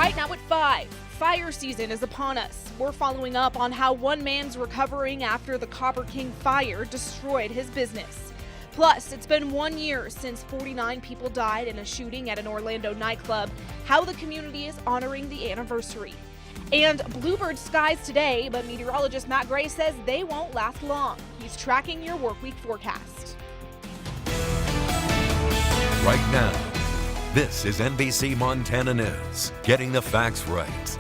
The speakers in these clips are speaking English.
Right now at 5, fire season is upon us. We're following up on how one man's recovering after the Copper King fire destroyed his business. Plus, it's been 1 year since 49 people died in a shooting at an Orlando nightclub, how the community is honoring the anniversary. And bluebird skies today, but meteorologist Matt Gray says they won't last long. He's tracking your workweek forecast. Right now, this is NBC Montana News, getting the facts right.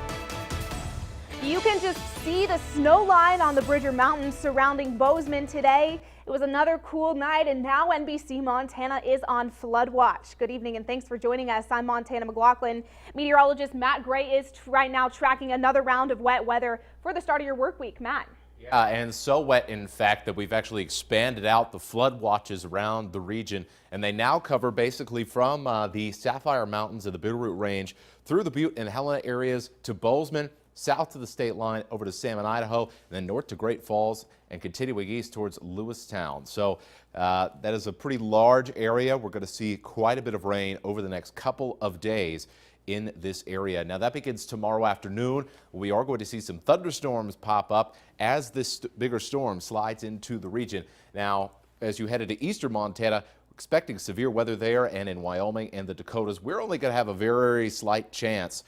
You can just see the snow line on the Bridger Mountains surrounding Bozeman today. It was another cool night, and now NBC Montana is on flood watch. Good evening, and thanks for joining us. I'm Montana McLaughlin. Meteorologist Matt Gray is right now tracking another round of wet weather for the start of your work week. Matt. Yeah, and so wet, in fact, that we've actually expanded out the flood watches around the region, and they now cover basically from the Sapphire Mountains of the Bitterroot Range through the Butte and Helena areas to Bozeman, south to the state line over to Salmon, Idaho, and then north to Great Falls and continuing east towards Lewistown. So that is a pretty large area. We're going to see quite a bit of rain over the next couple of days in this area. Now that begins tomorrow afternoon. We are going to see some thunderstorms pop up as this bigger storm slides into the region. Now, as you head into eastern Montana, expecting severe weather there and in Wyoming and the Dakotas. We're only going to have a very slight chance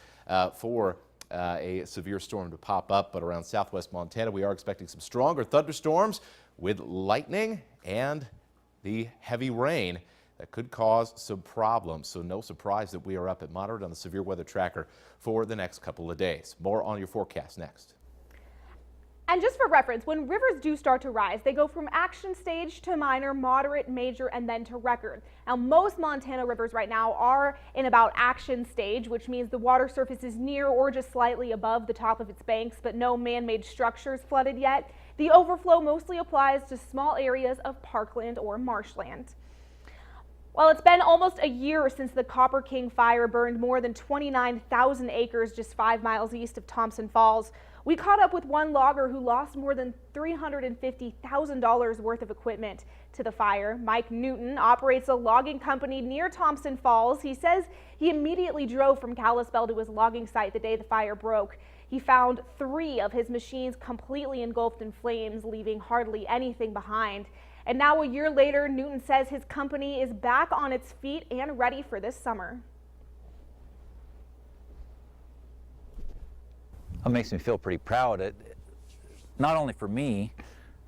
for a severe storm to pop up, but around southwest Montana, we are expecting some stronger thunderstorms with lightning and the heavy rain that could cause some problems. So no surprise that we are up at moderate on the severe weather tracker for the next couple of days. More on your forecast next. And just for reference, when rivers do start to rise, they go from action stage to minor, moderate, major, and then to record. Now, most Montana rivers right now are in about action stage, which means the water surface is near or just slightly above the top of its banks, but no man-made structures flooded yet. The overflow mostly applies to small areas of parkland or marshland. Well, it's been almost a year since the Copper King fire burned more than 29,000 acres just 5 miles east of Thompson Falls. We caught up with one logger who lost more than $350,000 worth of equipment to the fire. Mike Newton operates a logging company near Thompson Falls. He says he immediately drove from Kalispell to his logging site the day the fire broke. He found 3 of his machines completely engulfed in flames, leaving hardly anything behind. And now, a year later, Newton says his company is back on its feet and ready for this summer. It makes me feel pretty proud, not only for me,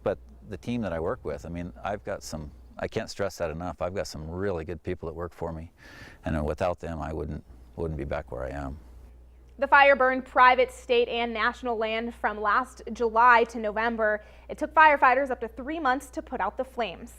but the team that I work with. I mean, I've got some, I can't stress that enough, I've got some really good people that work for me, and without them I wouldn't be back where I am. The fire burned private, state, and national land from last July to November. It took firefighters up to 3 months to put out the flames.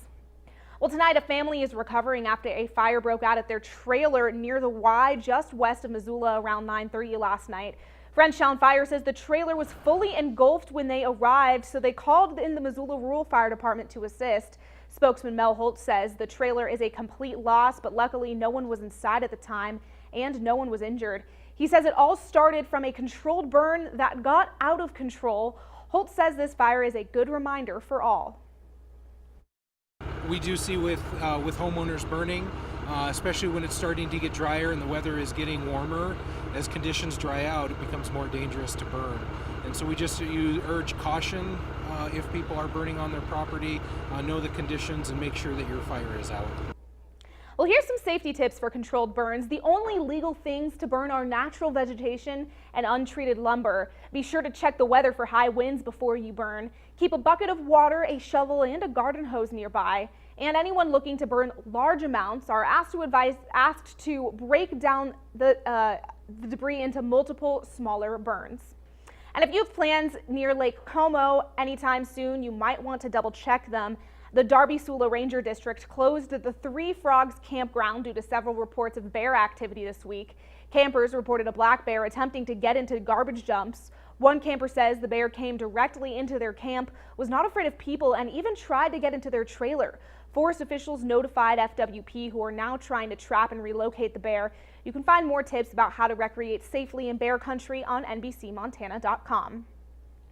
Well, tonight a family is recovering after a fire broke out at their trailer near the Y just west of Missoula around 9:30 last night. Frenchtown Fire says the trailer was fully engulfed when they arrived, so they called in the Missoula Rural Fire Department to assist. Spokesman Mel Holt says the trailer is a complete loss, but luckily no one was inside at the time and no one was injured. He says it all started from a controlled burn that got out of control. Holt says this fire is a good reminder for all. We do see with homeowners burning, especially when it's starting to get drier and the weather is getting warmer. As conditions dry out, it becomes more dangerous to burn. And so we just urge caution if people are burning on their property, know the conditions and make sure that your fire is out. Well, here's some safety tips for controlled burns. The only legal things to burn are natural vegetation and untreated lumber. Be sure to check the weather for high winds before you burn. Keep a bucket of water, a shovel, and a garden hose nearby. And anyone looking to burn large amounts are asked to break down the debris into multiple smaller burns. And if you have plans near Lake Como anytime soon, you might want to double check them. The Darby-Sula Ranger District closed the Three Frogs campground due to several reports of bear activity this week. Campers reported a black bear attempting to get into garbage dumps. One camper says the bear came directly into their camp, was not afraid of people, and even tried to get into their trailer. Forest officials notified FWP, who are now trying to trap and relocate the bear. You can find more tips about how to recreate safely in bear country on NBCMontana.com.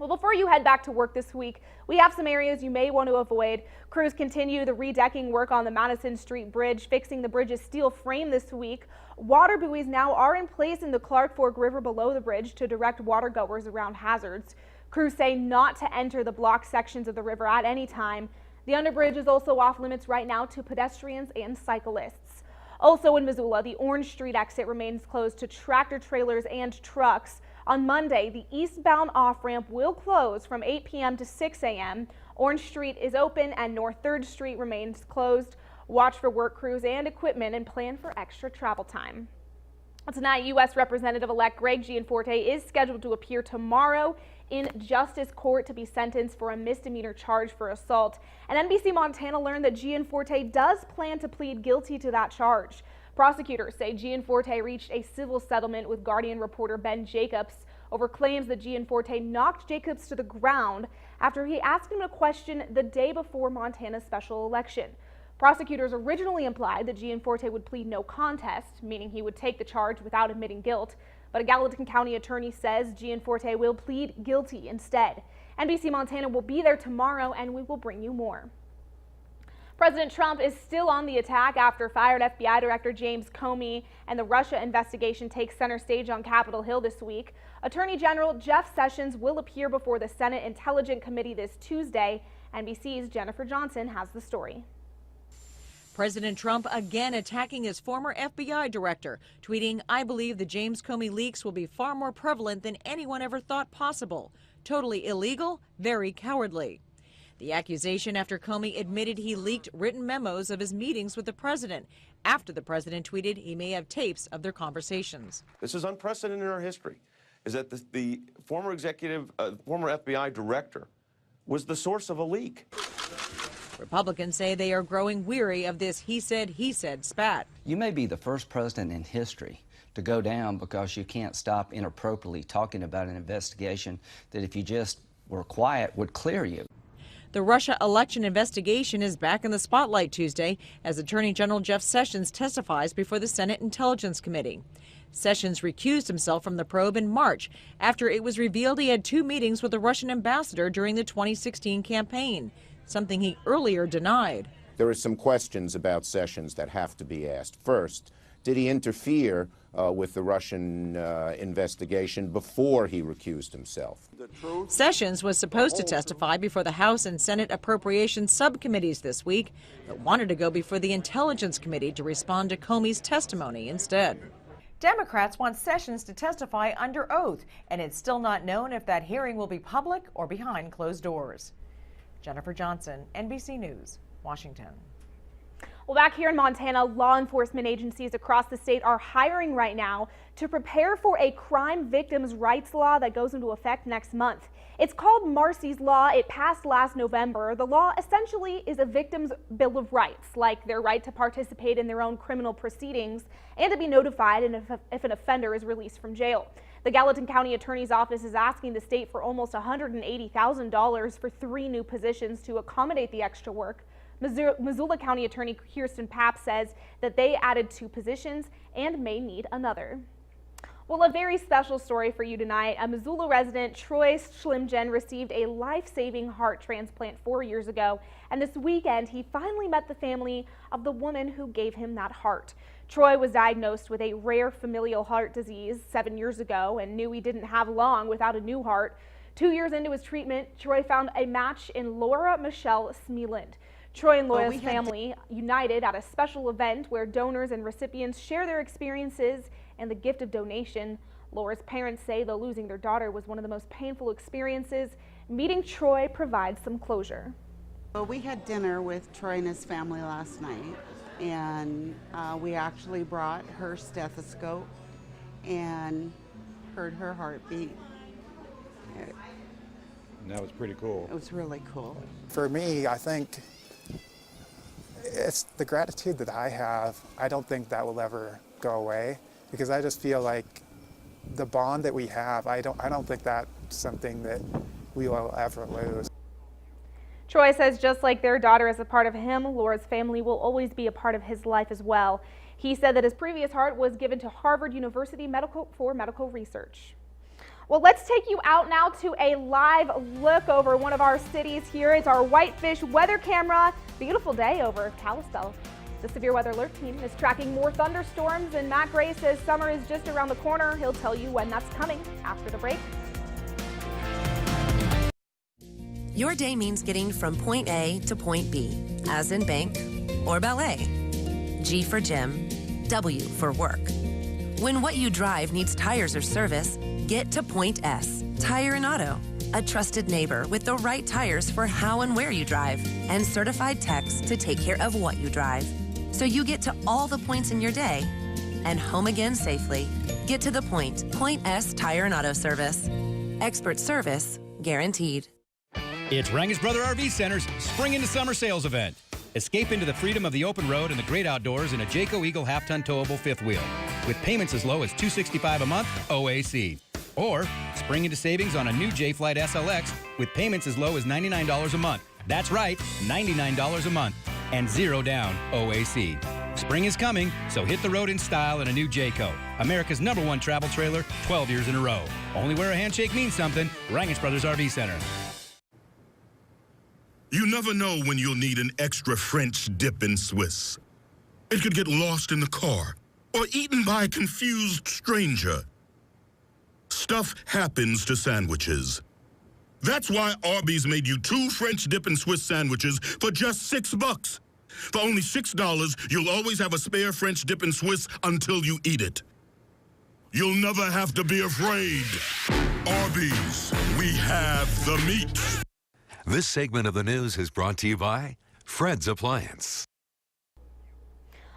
Well, before you head back to work this week, we have some areas you may want to avoid. Crews continue the redecking work on the Madison Street Bridge, fixing the bridge's steel frame this week. Water buoys now are in place in the Clark Fork River below the bridge to direct watergoers around hazards. Crews say not to enter the blocked sections of the river at any time. The underbridge is also off limits right now to pedestrians and cyclists. Also in Missoula, the Orange Street exit remains closed to tractor trailers and trucks. On Monday, the eastbound off-ramp will close from 8 p.m. to 6 a.m. Orange Street is open and North 3rd Street remains closed. Watch for work crews and equipment and plan for extra travel time. Tonight, U.S. Representative-elect Greg Gianforte is scheduled to appear tomorrow in Justice Court to be sentenced for a misdemeanor charge for assault. And NBC Montana learned that Gianforte does plan to plead guilty to that charge. Prosecutors say Gianforte reached a civil settlement with Guardian reporter Ben Jacobs over claims that Gianforte knocked Jacobs to the ground after he asked him a question the day before Montana's special election. Prosecutors originally implied that Gianforte would plead no contest, meaning he would take the charge without admitting guilt. But a Gallatin County attorney says Gianforte will plead guilty instead. NBC Montana will be there tomorrow and we will bring you more. President Trump is still on the attack after fired FBI Director James Comey, and the Russia investigation takes center stage on Capitol Hill this week. Attorney General Jeff Sessions will appear before the Senate Intelligence Committee this Tuesday. NBC's Jennifer Johnson has the story. President Trump again attacking his former FBI director, tweeting, "I believe the James Comey leaks will be far more prevalent than anyone ever thought possible. Totally illegal, very cowardly." The accusation after Comey admitted he leaked written memos of his meetings with the president after the president tweeted he may have tapes of their conversations. This is unprecedented in our history, is that the former FBI director was the source of a leak. Republicans say they are growing weary of this he said spat. You may be the first president in history to go down because you can't stop inappropriately talking about an investigation that if you just were quiet would clear you. The Russia election investigation is back in the spotlight Tuesday as Attorney General Jeff Sessions testifies before the Senate Intelligence Committee. Sessions recused himself from the probe in March after it was revealed he had 2 meetings with the Russian ambassador during the 2016 campaign, something he earlier denied. There are some questions about Sessions that have to be asked. First, did he interfere with the Russian investigation before he recused himself? Sessions was supposed to testify before the House and Senate Appropriations subcommittees this week, but wanted to go before the Intelligence Committee to respond to Comey's testimony instead. Democrats want Sessions to testify under oath, and it's still not known if that hearing will be public or behind closed doors. Jennifer Johnson, NBC News, Washington. Well, back here in Montana, law enforcement agencies across the state are hiring right now to prepare for a crime victims' rights law that goes into effect next month. It's called Marsy's Law. It passed last November. The law essentially is a victim's bill of rights, like their right to participate in their own criminal proceedings and to be notified if an offender is released from jail. The Gallatin County Attorney's Office is asking the state for almost $180,000 for 3 new positions to accommodate the extra work. Missoula County Attorney Kirsten Papp says that they added 2 positions and may need another. Well, a very special story for you tonight. A Missoula resident, Troy Schlimgen, received a life-saving heart transplant 4 years ago, and this weekend he finally met the family of the woman who gave him that heart. Troy was diagnosed with a rare familial heart disease 7 years ago and knew he didn't have long without a new heart. 2 years into his treatment, Troy found a match in Laura Michelle Smeeland. Troy and Laura's family united at a special event where donors and recipients share their experiences and the gift of donation. Laura's parents say though losing their daughter was one of the most painful experiences, meeting Troy provides some closure. Well, we had dinner with Troy and his family last night, and we actually brought her stethoscope and heard her heartbeat. And that was pretty cool. It was really cool. For me, I think it's the gratitude that I have. I don't think that will ever go away because I just feel like the bond that we have, I don't think that's something that we will ever lose. Troy says just like their daughter is a part of him, Laura's family will always be a part of his life as well. He said that his previous heart was given to Harvard University for medical research. Well, let's take you out now to a live look over one of our cities here. It's our Whitefish weather camera. Beautiful day over Kalispell. The Severe Weather Alert team is tracking more thunderstorms, and Matt Gray says summer is just around the corner. He'll tell you when that's coming after the break. Your day means getting from point A to point B, as in bank or ballet. G for gym, W for work. When what you drive needs tires or service, get to Point S, Tire and Auto. A trusted neighbor with the right tires for how and where you drive, and certified techs to take care of what you drive. So you get to all the points in your day and home again safely. Get to the point. Point S Tire and Auto Service. Expert service guaranteed. It's Rangus Brother RV Center's Spring into Summer Sales Event. Escape into the freedom of the open road and the great outdoors in a Jayco Eagle half-ton towable fifth wheel, with payments as low as $265 a month OAC. Or spring into savings on a new J-Flight SLX with payments as low as $99 a month. That's right, $99 a month, and zero down OAC. Spring is coming, so hit the road in style in a new Jayco, America's #1 travel trailer 12 years in a row. Only where a handshake means something, Rangus Brothers RV Center. You never know when you'll need an extra French dip in Swiss. It could get lost in the car or eaten by a confused stranger. Stuff happens to sandwiches. That's why Arby's made you 2 French dip and Swiss sandwiches for just $6. For only $6, you'll always have a spare French dip and Swiss until you eat it. You'll never have to be afraid. Arby's, we have the meat. This segment of the news is brought to you by Fred's Appliance.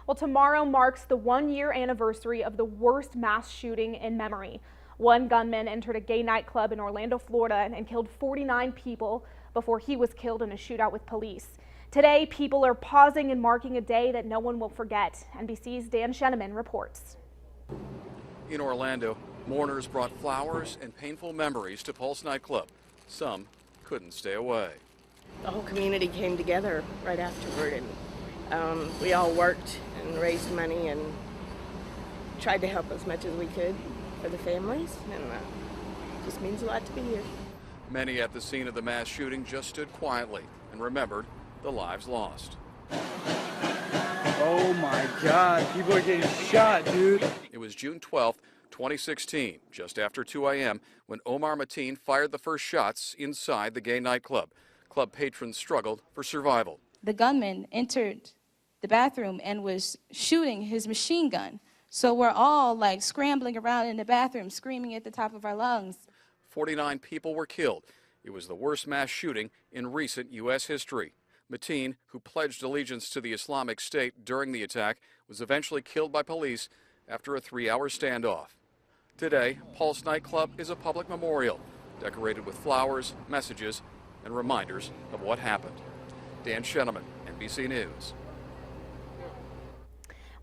Well, tomorrow marks the 1-year anniversary of the worst mass shooting in memory. One gunman entered a gay nightclub in Orlando, Florida, and killed 49 people before he was killed in a shootout with police. Today, people are pausing and marking a day that no one will forget. NBC's Dan Sheneman reports. In Orlando, mourners brought flowers and painful memories to Pulse nightclub. Some couldn't stay away. The whole community came together right afterward, and we all worked and raised money and tried to help as much as we could for the families, and it just means a lot to be here. Many at the scene of the mass shooting just stood quietly and remembered the lives lost. Oh my God, people are getting shot, dude. It was June 12th, 2016, just after 2 a.m., when Omar Mateen fired the first shots inside the gay nightclub. Club patrons struggled for survival. The gunman entered the bathroom and was shooting his machine gun. So we're all like scrambling around in the bathroom, screaming at the top of our lungs. 49 people were killed. It was the worst mass shooting in recent U.S. history. Mateen, who pledged allegiance to the Islamic State during the attack, was eventually killed by police after a 3-hour standoff. Today, Pulse nightclub is a public memorial, decorated with flowers, messages, and reminders of what happened. Dan Sheneman, NBC News.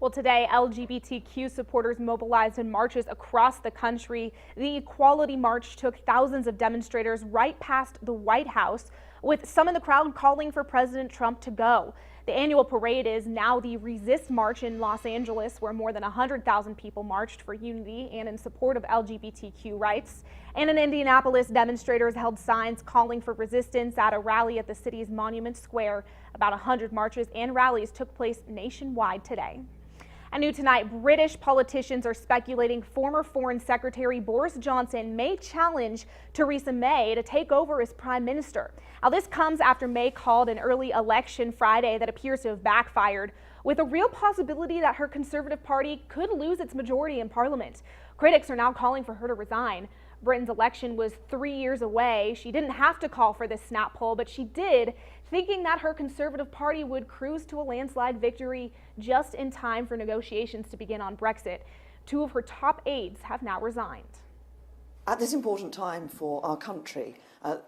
Well, today, LGBTQ supporters mobilized in marches across the country. The Equality March took thousands of demonstrators right past the White House, with some in the crowd calling for President Trump to go. The annual parade is now the Resist March in Los Angeles, where more than 100,000 people marched for unity and in support of LGBTQ rights. And in Indianapolis, demonstrators held signs calling for resistance at a rally at the city's Monument Square. About 100 marches and rallies took place nationwide today. And new tonight, British politicians are speculating former Foreign Secretary Boris Johnson may challenge Theresa May to take over as Prime Minister. Now, this comes after May called an early election Friday that appears to have backfired, with a real possibility that her Conservative Party could lose its majority in Parliament. Critics are now calling for her to resign. Britain's election was 3 years away. She didn't have to call for this snap poll, but she did, thinking that her Conservative Party would cruise to a landslide victory just in time for negotiations to begin on Brexit. 2 of her top aides have now resigned. At this important time for our country,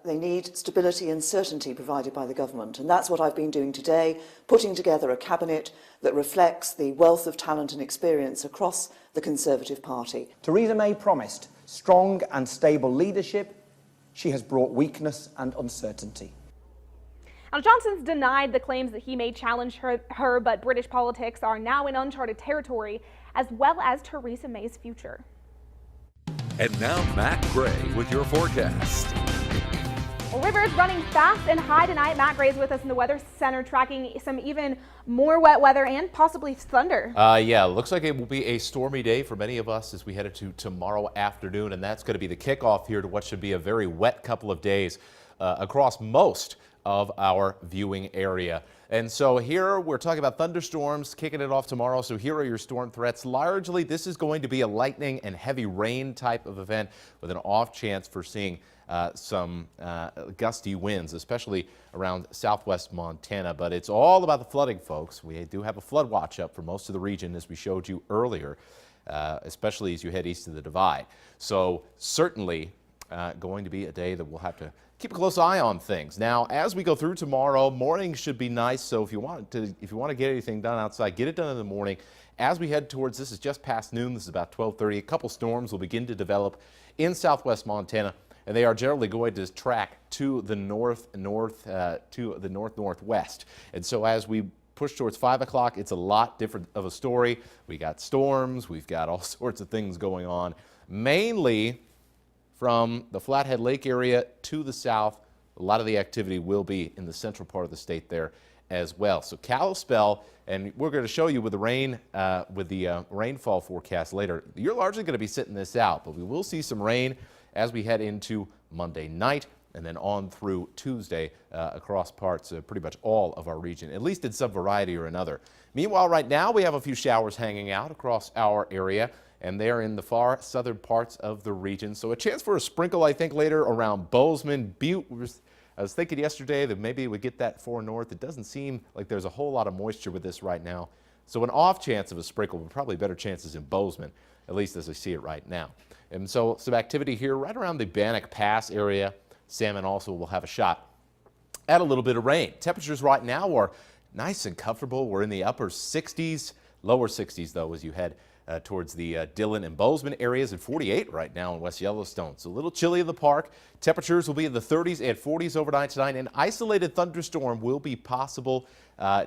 they need stability and certainty provided by the government, and that's what I've been doing today, putting together a cabinet that reflects the wealth of talent and experience across the Conservative Party. Theresa May promised strong and stable leadership. She has brought weakness and uncertainty. Now, Johnson's denied the claims that he may challenge her, but British politics are now in uncharted territory, as well as Theresa May's future. And now Matt Gray with your forecast. Well, Rivers running fast and high tonight. Matt Gray is with us in the Weather Center tracking some even more wet weather and possibly thunder. Yeah, looks like it will be a stormy day for many of us as we head into tomorrow afternoon, and that's going to be the kickoff here to what should be a very wet couple of days across most of our viewing area. And so here we're talking about thunderstorms kicking it off tomorrow. So here are your storm threats. Largely, this is going to be a lightning and heavy rain type of event with an off chance for seeing some gusty winds, especially around southwest Montana. But it's all about the flooding, folks. We do have a flood watch up for most of the region, as we showed you earlier, especially as you head east of the Divide. So certainly going to be a day that we'll have to keep a close eye on things. Now, as we go through tomorrow, morning should be nice. So if you want to get anything done outside, get it done in the morning. As we head towards, this is just past noon. This is about 12:30. A couple storms will begin to develop in southwest Montana, and they are generally going to track to the northwest. And so as we push towards 5 o'clock, it's a lot different of a story. We got storms. We've got all sorts of things going on, mainly from the Flathead Lake area to the south. A lot of the activity will be in the central part of the state there as well. So Kalispell, and we're going to show you with the rain, rainfall forecast later. You're largely going to be sitting this out, but we will see some rain as we head into Monday night and then on through Tuesday across parts of pretty much all of our region, at least in some variety or another. Meanwhile, right now we have a few showers hanging out across our area, and they're in the far southern parts of the region. So a chance for a sprinkle, I think, later around Bozeman, Butte. I was thinking yesterday that maybe we get that far north. It doesn't seem like there's a whole lot of moisture with this right now. So an off chance of a sprinkle, but probably better chances in Bozeman, at least as I see it right now. And so some activity here right around the Bannock Pass area. Salmon also will have a shot at a little bit of rain. Temperatures right now are nice and comfortable. We're in the upper 60s, lower 60s though as you head towards the Dillon and Bozeman areas, and 48 right now in West Yellowstone. So a little chilly in the park. Temperatures will be in the 30s and 40s overnight tonight. An isolated thunderstorm will be possible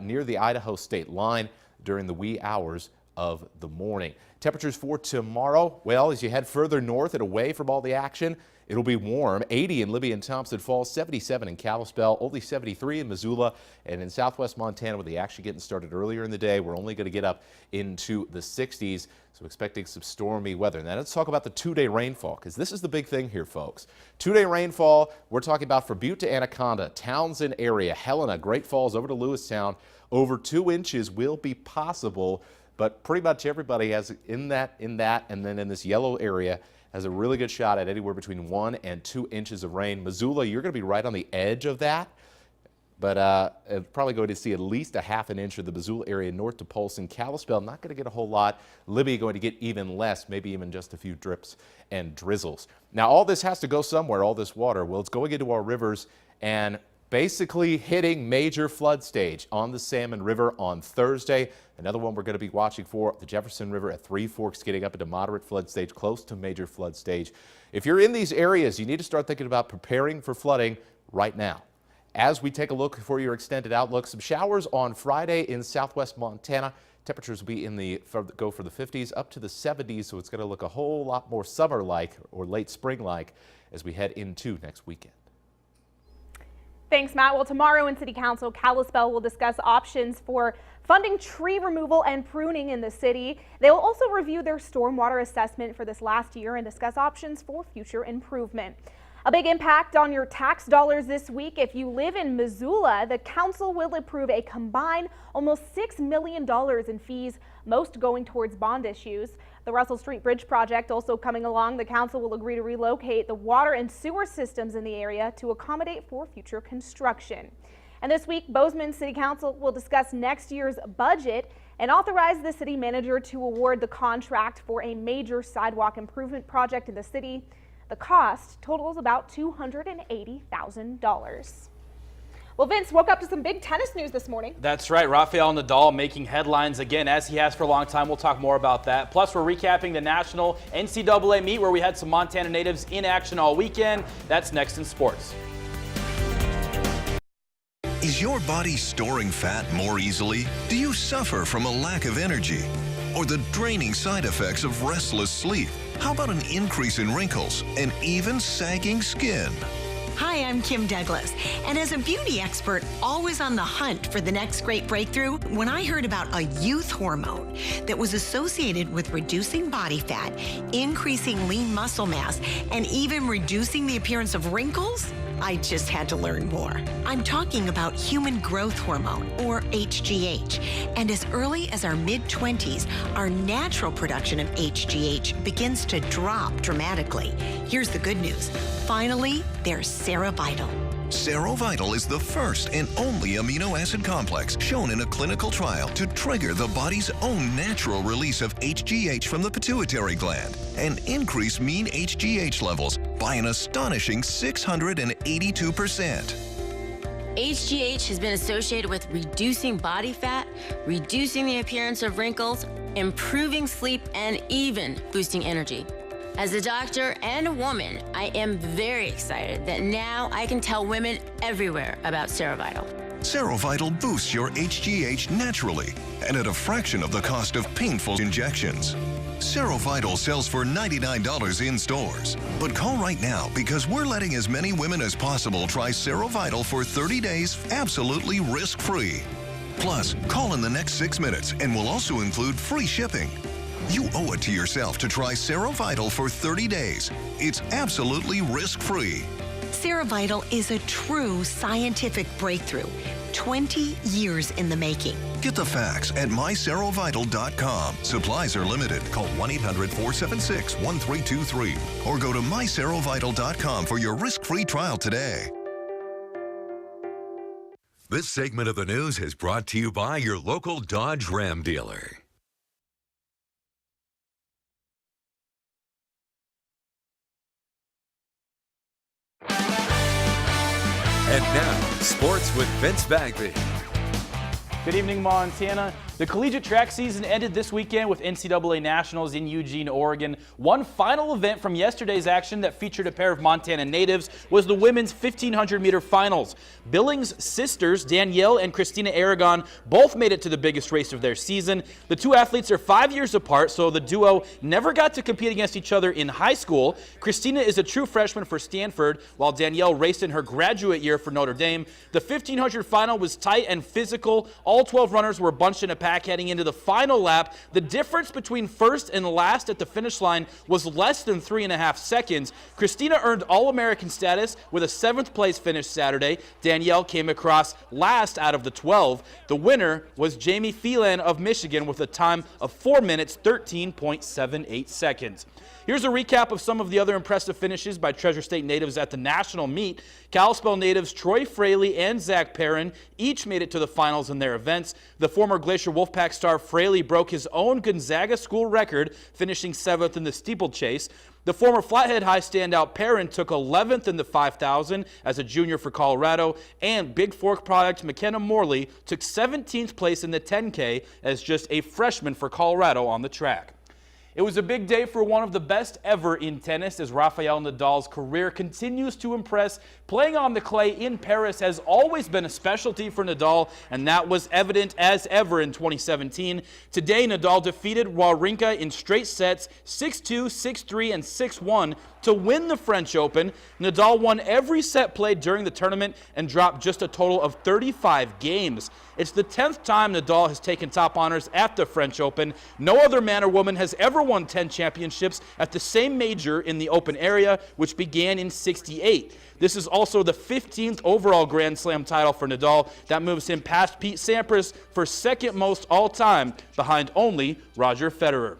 near the Idaho state line during the wee hours of the morning. Temperatures for tomorrow, well, as you head further north and away from all the action, it'll be warm. 80 in Libby and Thompson Falls, 77 in Kalispell, only 73 in Missoula, and in southwest Montana, with the action getting started earlier in the day, we're only going to get up into the 60s, so expecting some stormy weather. Now let's talk about the two-day rainfall, because this is the big thing here, folks. Two-day rainfall, we're talking about for Butte to Anaconda, Townsend area, Helena, Great Falls over to Lewistown, over 2 inches will be possible, but pretty much everybody has in that, and then in this yellow area, has a really good shot at anywhere between 1 and 2 inches of rain. Missoula, you're going to be right on the edge of that, but probably going to see at least a ½ an inch of the Missoula area north to Polson. Kalispell, not going to get a whole lot. Libby going to get even less, maybe even just a few drips and drizzles. Now, all this has to go somewhere, all this water. Well, it's going into our rivers and basically hitting major flood stage on the Salmon River on Thursday. Another one we're going to be watching for, the Jefferson River at Three Forks, getting up into moderate flood stage, close to major flood stage. If you're in these areas, you need to start thinking about preparing for flooding right now. As we take a look for your extended outlook, some showers on Friday in southwest Montana. Temperatures will be go for the 50s up to the 70s, so it's going to look a whole lot more summer-like or late spring-like as we head into next weekend. Thanks, Matt. Well, tomorrow in City Council, Kalispell will discuss options for funding tree removal and pruning in the city. They will also review their stormwater assessment for this last year and discuss options for future improvement. A big impact on your tax dollars this week. If you live in Missoula, the council will approve a combined almost $6 million in fees, most going towards bond issues. The Russell Street Bridge project also coming along. The council will agree to relocate the water and sewer systems in the area to accommodate for future construction. And this week, Bozeman City Council will discuss next year's budget and authorize the city manager to award the contract for a major sidewalk improvement project in the city. The cost totals about $280,000. Well, Vince woke up to some big tennis news this morning. That's right. Rafael Nadal making headlines again, as he has for a long time. We'll talk more about that. Plus, we're recapping the national NCAA meet where we had some Montana natives in action all weekend. That's next in sports. Is your body storing fat more easily? Do you suffer from a lack of energy? or the draining side effects of restless sleep? How about an increase in wrinkles and even sagging skin? Hi, I'm Kim Douglas, and as a beauty expert always on the hunt for the next great breakthrough, when I heard about a youth hormone that was associated with reducing body fat, increasing lean muscle mass, and even reducing the appearance of wrinkles, I just had to learn more. I'm talking about human growth hormone, or HGH, and as early as our mid-20s, our natural production of HGH begins to drop dramatically. Here's the good news. Finally, there's Serovital. Serovital is the first and only amino acid complex shown in a clinical trial to trigger the body's own natural release of HGH from the pituitary gland and increase mean HGH levels by an astonishing 682%. HGH has been associated with reducing body fat, reducing the appearance of wrinkles, improving sleep, and even boosting energy. As a doctor and a woman, I am very excited that now I can tell women everywhere about Serovital. Serovital boosts your HGH naturally and at a fraction of the cost of painful injections. Serovital sells for $99 in stores. But call right now because we're letting as many women as possible try Serovital for 30 days absolutely risk-free. Plus, call in the next 6 minutes and we'll also include free shipping. You owe it to yourself to try Serovital for 30 days. It's absolutely risk-free. Serovital is a true scientific breakthrough, 20 years in the making. Get the facts at myserovital.com. Supplies are limited. Call 1-800-476-1323 or go to myserovital.com for your risk-free trial today. This segment of the news is brought to you by your local Dodge Ram dealer. And now, sports with Vince Bagby. Good evening, Montana. The collegiate track season ended this weekend with NCAA Nationals in Eugene, Oregon. One final event from yesterday's action that featured a pair of Montana natives was the women's 1,500-meter finals. Billings' sisters, Danielle and Christina Aragon, both made it to the biggest race of their season. The two athletes are 5 years apart, so the duo never got to compete against each other in high school. Christina is a true freshman for Stanford, while Danielle raced in her graduate year for Notre Dame. The 1,500 final was tight and physical. All 12 runners were bunched in a pack heading into the final lap. The difference between first and last at the finish line was less than 3.5 seconds. Christina earned All-American status with a 7th place finish Saturday. Danielle came across last out of the 12. The winner was Jamie Phelan of Michigan with a time of 4 minutes, 13.78 seconds. Here's a recap of some of the other impressive finishes by Treasure State natives at the national meet. Kalispell natives Troy Fraley and Zach Perrin each made it to the finals in their events. The former Glacier Wolfpack star Fraley broke his own Gonzaga school record, finishing 7th in the steeplechase. The former Flathead High standout Perrin took 11th in the 5,000 as a junior for Colorado, and Big Fork product McKenna Morley took 17th place in the 10K as just a freshman for Colorado on the track. It was a big day for one of the best ever in tennis as Rafael Nadal's career continues to impress. Playing on the clay in Paris has always been a specialty for Nadal, and that was evident as ever in 2017. Today, Nadal defeated Wawrinka in straight sets 6-2, 6-3, and 6-1 to win the French Open. Nadal won every set played during the tournament and dropped just a total of 35 games. It's the 10th time Nadal has taken top honors at the French Open. No other man or woman has ever won 10 championships at the same major in the open area, which began in '68. This is also the 15th overall Grand Slam title for Nadal. That moves him past Pete Sampras for second most all time, behind only Roger Federer.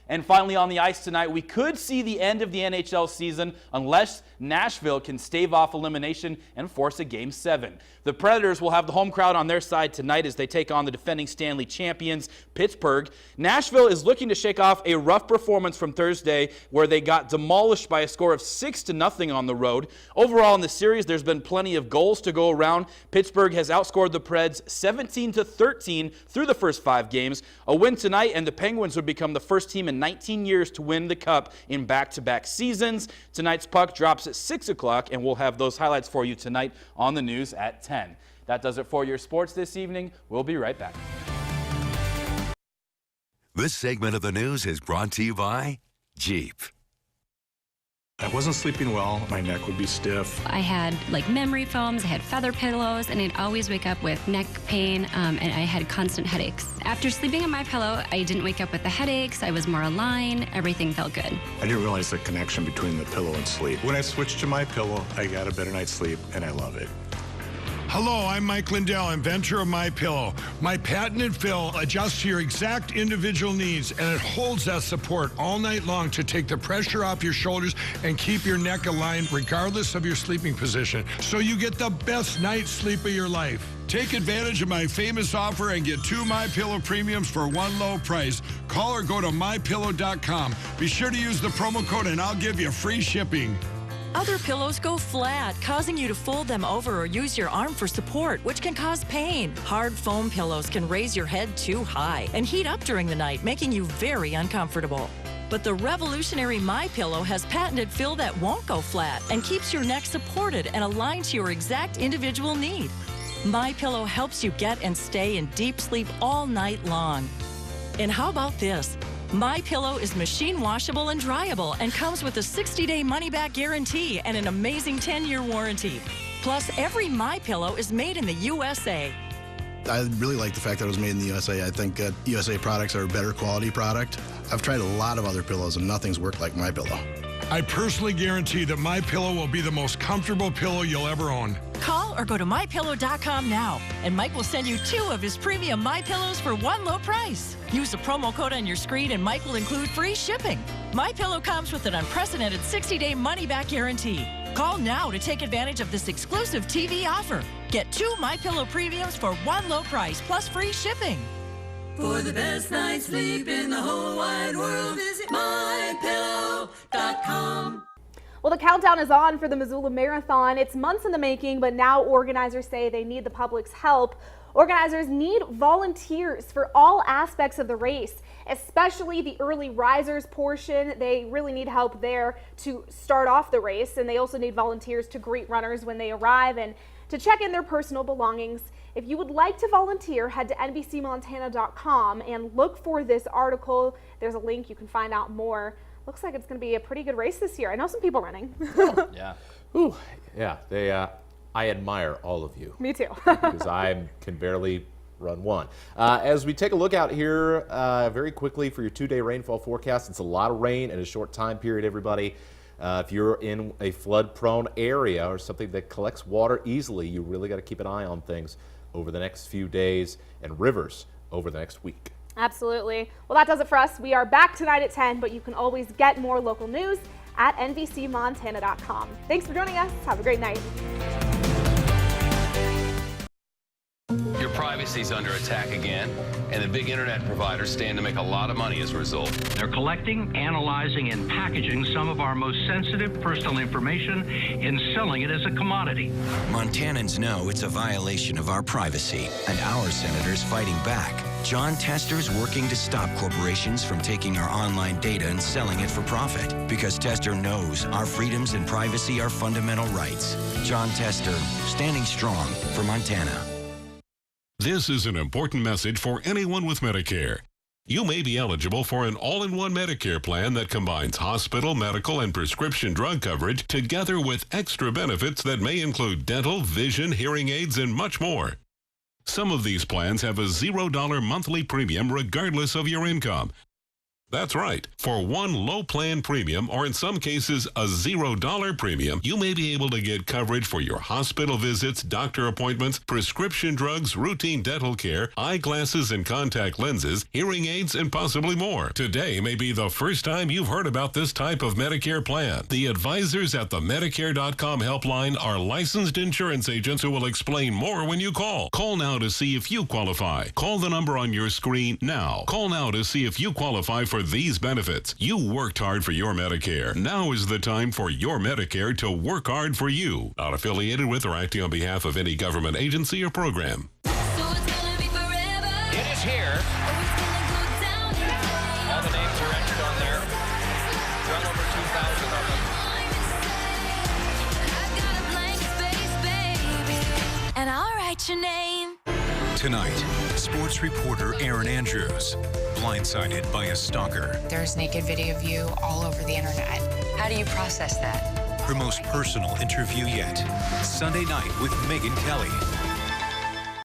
And finally on the ice tonight, we could see the end of the NHL season unless Nashville can stave off elimination and force a Game 7. The Predators will have the home crowd on their side tonight as they take on the defending Stanley champions, Pittsburgh. Nashville is looking to shake off a rough performance from Thursday where they got demolished by a score of 6-0 on the road. Overall in the series, there's been plenty of goals to go around. Pittsburgh has outscored the Preds 17-13 through the first 5 games. A win tonight and the Penguins would become the first team in 19 years to win the Cup in back-to-back seasons. Tonight's puck drops at 6 o'clock, and we'll have those highlights for you tonight on the news at 10. That does it for your sports this evening. We'll be right back. This segment of the news is brought to you by Jeep. I wasn't sleeping well. My neck would be stiff. I had like memory foams, I had feather pillows, and I'd always wake up with neck pain, and I had constant headaches. After sleeping on MyPillow, I didn't wake up with the headaches. I was more aligned. Everything felt good. I didn't realize the connection between the pillow and sleep. When I switched to MyPillow, I got a better night's sleep, and I love it. Hello, I'm Mike Lindell, inventor of MyPillow. My patented fill adjusts to your exact individual needs, and it holds that support all night long to take the pressure off your shoulders and keep your neck aligned regardless of your sleeping position, so you get the best night's sleep of your life. Take advantage of my famous offer and get 2 MyPillow premiums for one low price. Call or go to MyPillow.com. Be sure to use the promo code and I'll give you free shipping. Other pillows go flat, causing you to fold them over or use your arm for support, which can cause pain. Hard foam pillows can raise your head too high and heat up during the night, making you very uncomfortable. But the revolutionary MyPillow has patented fill that won't go flat and keeps your neck supported and aligned to your exact individual need. MyPillow helps you get and stay in deep sleep all night long. And how about this? MyPillow is machine washable and dryable and comes with a 60-day money-back guarantee and an amazing 10-year warranty. Plus, every MyPillow is made in the USA. I really like the fact that it was made in the USA. I think USA products are a better quality product. I've tried a lot of other pillows and nothing's worked like MyPillow. I personally guarantee that MyPillow will be the most comfortable pillow you'll ever own. Call or go to MyPillow.com now, and Mike will send you 2 of his premium MyPillows for one low price. Use the promo code on your screen, and Mike will include free shipping. MyPillow comes with an unprecedented 60-day money-back guarantee. Call now to take advantage of this exclusive TV offer. Get 2 MyPillow premiums for one low price plus free shipping. For the best night's sleep in the whole wide world, visit MyPillow.com. Well, the countdown is on for the Missoula Marathon. It's months in the making, but now organizers say they need the public's help. Organizers need volunteers for all aspects of the race, especially the early risers portion. They really need help there to start off the race, and they also need volunteers to greet runners when they arrive and to check in their personal belongings. If you would like to volunteer, head to NBCMontana.com and look for this article. There's a link, you can find out more. Looks like it's going to be a pretty good race this year. I know some people running. Yeah. Ooh, yeah. I admire all of you. Me too. Because I can barely run one. As we take a look out here very quickly for your 2-day rainfall forecast, it's a lot of rain in a short time period, everybody. If you're in a flood-prone area or something that collects water easily, you really got to keep an eye on things over the next few days and rivers over the next week. Absolutely. Well, that does it for us. We are back tonight at 10, but you can always get more local news at NBCMontana.com. Thanks for joining us. Have a great night. Your privacy's under attack again, and the big internet providers stand to make a lot of money as a result. They're collecting, analyzing, and packaging some of our most sensitive personal information and selling it as a commodity. Montanans know it's a violation of our privacy, and our senators fighting back. John Tester's working to stop corporations from taking our online data and selling it for profit, because Tester knows our freedoms and privacy are fundamental rights. John Tester, standing strong for Montana. This is an important message for anyone with Medicare. You may be eligible for an all-in-one Medicare plan that combines hospital, medical, and prescription drug coverage together with extra benefits that may include dental, vision, hearing aids, and much more. Some of these plans have a $0 monthly premium regardless of your income. That's right. For one low plan premium, or in some cases a $0 premium, you may be able to get coverage for your hospital visits, doctor appointments, prescription drugs, routine dental care, eyeglasses and contact lenses, hearing aids, and possibly more. Today may be the first time you've heard about this type of Medicare plan. The advisors at the Medicare.com helpline are licensed insurance agents who will explain more when you call. Call now to see if you qualify. Call the number on your screen now. Call now to see if you qualify for these benefits. You worked hard for your Medicare. Now is the time for your Medicare to work hard for you. Not affiliated with or acting on behalf of any government agency or program. It is here. All the names are entered on there. Well over 2,000 of them. And I'll write your name. Tonight, sports reporter Erin Andrews, blindsided by a stalker. There's naked video of you all over the internet. How do you process that? Her most personal interview yet. Sunday night with Megyn Kelly.